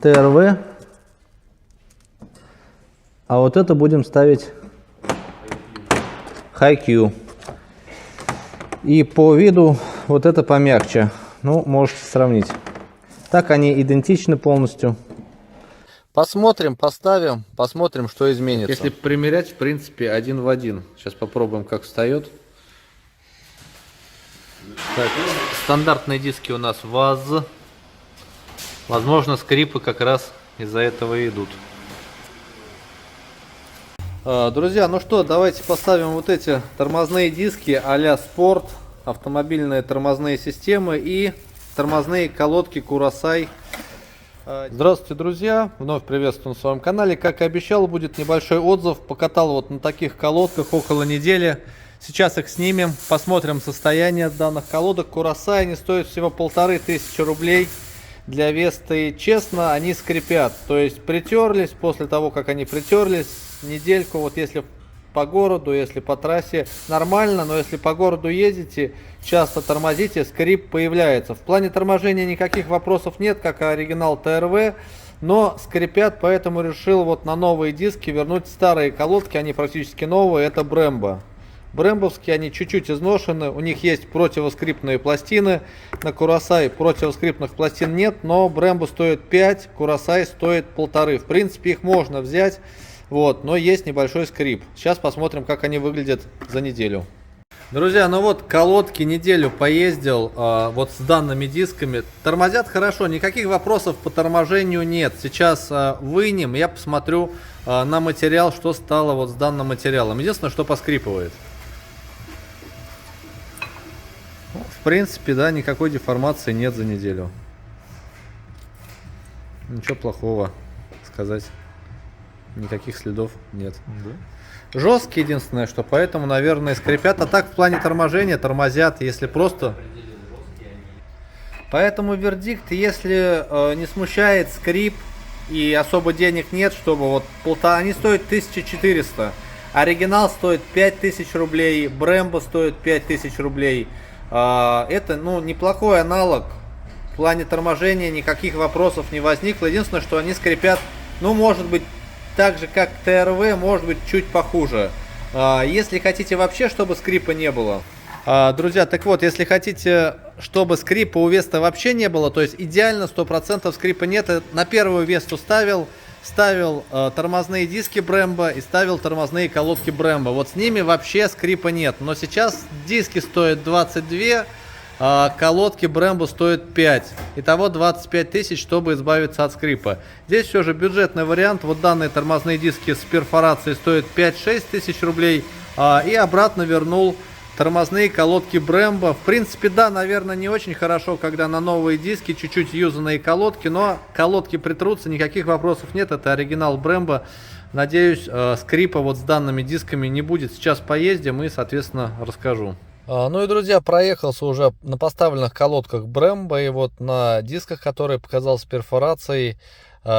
ТРВ, а вот это будем ставить Hi-Q. И по виду вот это помягче. Ну, можете сравнить. Так они идентичны полностью. Посмотрим, поставим, посмотрим, что изменится. Если примерять, в принципе, один в один. Сейчас попробуем, как встает. Так, стандартные диски у нас ВАЗ. Возможно, скрипы как раз из-за этого и идут. Друзья, ну что, давайте поставим вот эти тормозные диски а-ля спорт, автомобильные тормозные системы и тормозные колодки Курасай. Здравствуйте, друзья, вновь приветствую на своем канале. Как и обещал, будет небольшой отзыв. Покатал вот на таких колодках около недели. Сейчас их снимем, посмотрим состояние данных колодок. Курасай, они стоят всего 1500 рублей. Для Весты, честно, они скрипят. То есть притерлись, после того, как они притерлись, недельку, вот если по городу, если по трассе, нормально, но если по городу ездите, часто тормозите, скрип появляется. В плане торможения никаких вопросов нет, как и оригинал ТРВ, но скрипят, поэтому решил вот на новые диски вернуть старые колодки, они практически новые, это Brembo. Брембовские, они чуть-чуть изношены, у них есть противоскрипные пластины, на Курасай противоскрипных пластин нет, но Brembo стоит 5, Курасай стоит 1,5, в принципе их можно взять, вот, но есть небольшой скрип. Сейчас посмотрим, как они выглядят за неделю. Друзья, ну вот колодки неделю поездил, вот с данными дисками, тормозят хорошо, никаких вопросов по торможению нет. Сейчас вынем, я посмотрю на материал, что стало вот с данным материалом. Единственное, что поскрипывает. В принципе, да, никакой деформации нет за неделю. Ничего плохого сказать. Никаких следов нет. Да. Жесткие, единственное, что поэтому, наверное, скрипят. А так в плане торможения тормозят, если просто... Поэтому вердикт, если не смущает скрип и особо денег нет, чтобы вот они стоят 1400. Оригинал стоит 5000 рублей, Brembo стоит 5000 рублей. Это, ну, неплохой аналог. В плане торможения никаких вопросов не возникло. Единственное, что они скрипят, ну, может быть, так же, как ТРВ, может быть, чуть похуже. Если хотите вообще, чтобы скрипа не было. Друзья, так вот, если хотите, чтобы скрипа у Веста вообще не было, то есть идеально 100% скрипа нет, на первую Весту ставил тормозные диски Brembo и ставил тормозные колодки Brembo. Вот с ними вообще скрипа нет. Но сейчас диски стоят 22, а колодки Brembo стоят 5. Итого 25 тысяч, чтобы избавиться от скрипа. Здесь все же бюджетный вариант. Вот данные тормозные диски с перфорацией стоят 5-6 тысяч рублей. И обратно вернул тормозные колодки Brembo. В принципе, да, наверное, не очень хорошо, когда на новые диски чуть-чуть юзанные колодки, но колодки притрутся, никаких вопросов нет, это оригинал Brembo. Надеюсь, скрипа вот с данными дисками не будет. Сейчас поездим и, соответственно, расскажу. Ну и, друзья, проехался уже на поставленных колодках Brembo и вот на дисках, которые показал с перфорацией,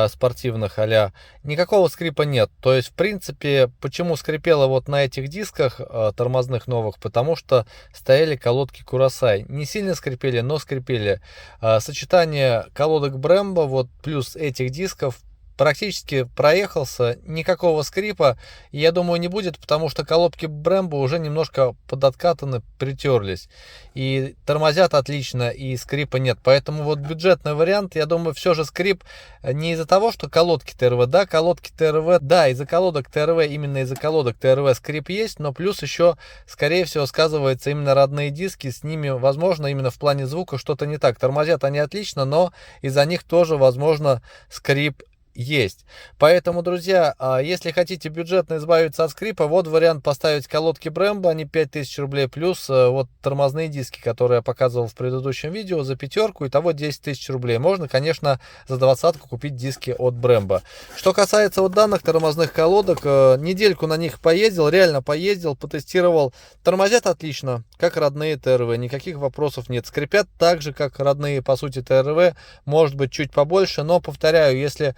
спортивных а-ля, никакого скрипа нет. То есть, в принципе, почему скрипело вот на этих дисках тормозных новых? Потому что стояли колодки Курасай. Не сильно скрипели, но скрипели. Сочетание колодок Brembo вот плюс этих дисков практически проехался, никакого скрипа, я думаю, не будет, потому что колодки Brembo уже немножко подоткатаны, притерлись. И тормозят отлично, и скрипа нет. Поэтому вот бюджетный вариант, я думаю, все же скрип не из-за того, что колодки ТРВ, да, колодки ТРВ, да, из-за колодок ТРВ, именно из-за колодок ТРВ скрип есть, но плюс еще, скорее всего, сказывается именно родные диски, с ними, возможно, именно в плане звука что-то не так. Тормозят они отлично, но из-за них тоже, возможно, скрип есть. Поэтому, друзья, если хотите бюджетно избавиться от скрипа, вот вариант: поставить колодки Brembo, они 5000 рублей, плюс вот тормозные диски, которые я показывал в предыдущем видео, за пятерку, итого 10 тысяч рублей. Можно, конечно, за 20-ку купить диски от Brembo. Что касается вот данных тормозных колодок, недельку на них поездил, реально поездил, потестировал. Тормозят отлично, как родные ТРВ, никаких вопросов нет. Скрипят так же, как родные, по сути, ТРВ, может быть, чуть побольше, но, повторяю, если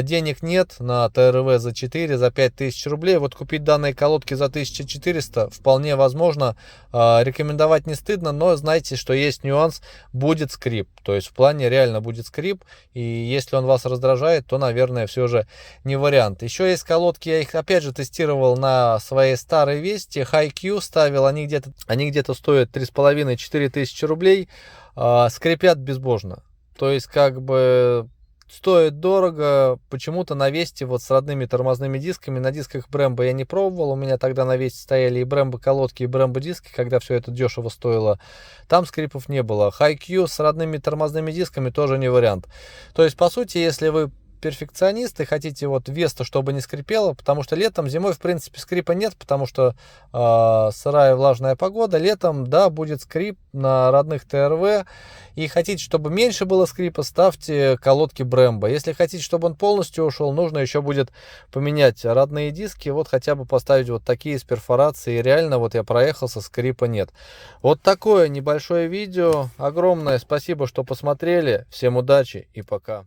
денег нет на ТРВ за 4, за 5000 рублей, вот купить данные колодки за 1400 вполне возможно. Рекомендовать не стыдно, но знайте, что есть нюанс, будет скрип. То есть в плане реально будет скрип, и если он вас раздражает, то, наверное, все же не вариант. Еще есть колодки, я их опять же тестировал на своей старой Весте, HiQ ставил, они где-то стоят 3,5-4 тысячи рублей, скрипят безбожно. То есть как бы стоит дорого, почему-то на Весте вот с родными тормозными дисками, на дисках Brembo я не пробовал, у меня тогда на Весте стояли и Brembo колодки, и Brembo диски, когда все это дешево стоило, там скрипов не было. HiQ с родными тормозными дисками тоже не вариант. То есть по сути, если вы перфекционисты, хотите вот Веста, чтобы не скрипело, потому что летом, зимой в принципе скрипа нет, потому что сырая влажная погода, летом, да, будет скрип на родных ТРВ, и хотите, чтобы меньше было скрипа, ставьте колодки Brembo. Если хотите, чтобы он полностью ушел, нужно еще будет поменять родные диски, вот хотя бы поставить вот такие с перфорацией, и реально вот я проехался, скрипа нет. Вот такое небольшое видео, огромное спасибо, что посмотрели, всем удачи и пока.